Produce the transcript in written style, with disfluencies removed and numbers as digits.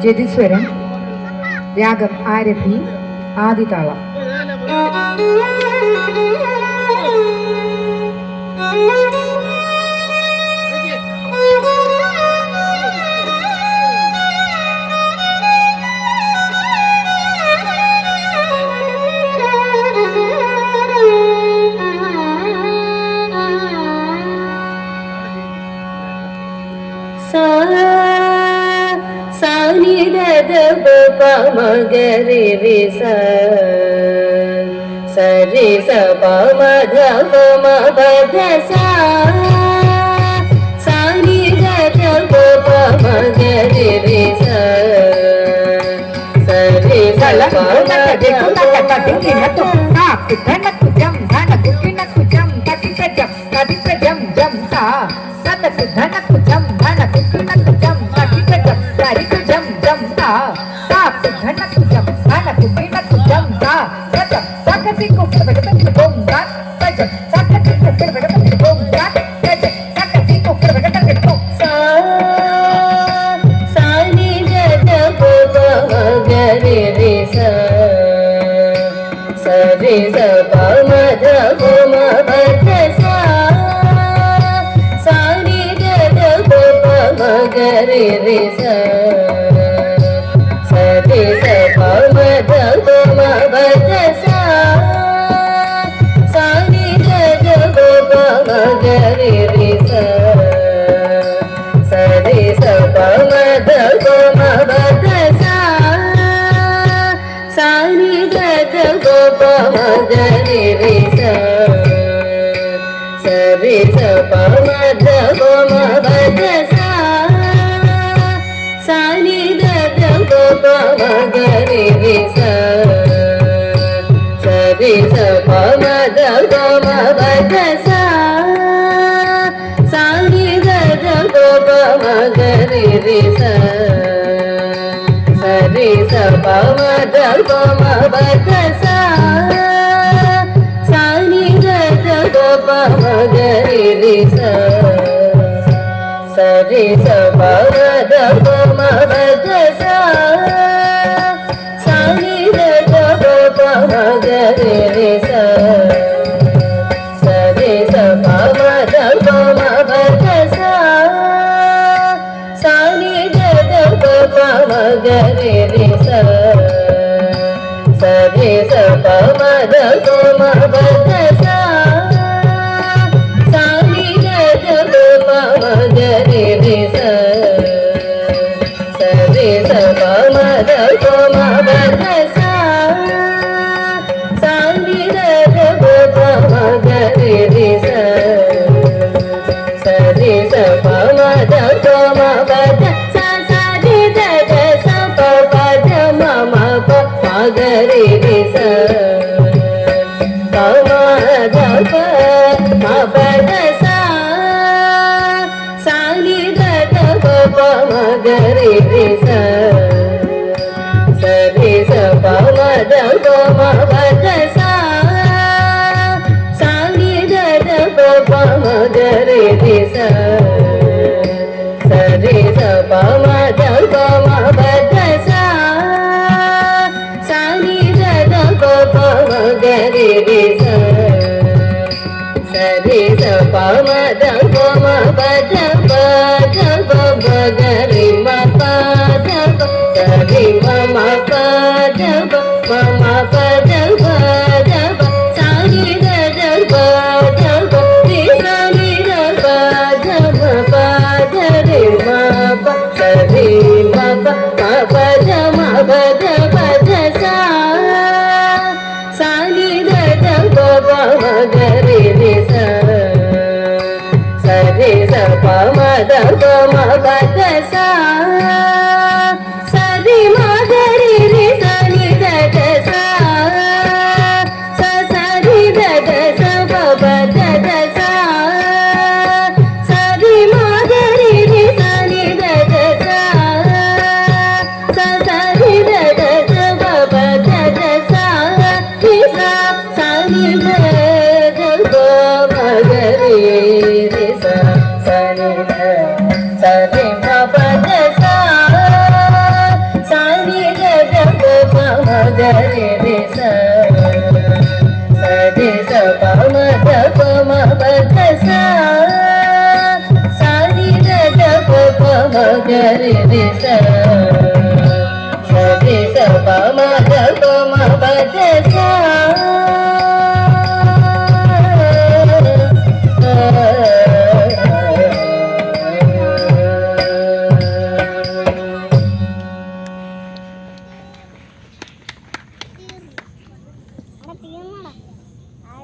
ജതിസ്വരം രാഗം ആരഭി ആദിതാളം. సాని దద పమగరి రి సరి స పమ ధ పమ పద సాని దద పమగరి రి సరి స పమ సరి స పమ ధ పమ పద సాని దద పమగరి రి సరి స పమ ధ పమ పద సాని దద పమగరి రి సరి స పమ ధ పమ పద సాని దద పమగరి రి సరి స పమ ధ పమ పద సాని దద పమగరి రి సరి స పమ ధ పమ పద సాని దద పమగరి రి సరి స పమ ధ పమ పద సాని దద పమగరి రి సరి స పమ ధ పమ పద సాని దద పమగరి రి సరి స పమ ధ పమ పద సాని దద పమగరి రి సరి స పమ ధ పమ పద సాని దద పమగరి రి సరి స పమ ధ పమ పద సాని దద పమగరి రి సరి స పమ ధ పమ పద సరి దద స పద మమ పమగరి రి పమ ధ పమ పద సాని దద పమగరి రి సరి స పమ ధ పమ పద సాని దద పమగరి రి సరి స పమ ధ పమ పద సాని దద పమగరి రి సరి స పమ ధ పమ పద పద పమగరి మ పద సరి మమ పద మమ పద పద సాని దద పద రి సాని ద పద మ పద రి మ సరి మ పద మ పద పద సాని దద పమగరి రి సరి స పమ ధ పమ పద సరి మగరి రి సని దద సరి దద స పద సరి మగరి రి సని దద సరి దద స పద రి సాని దద పమగరి రి సరి సరి గరి రి స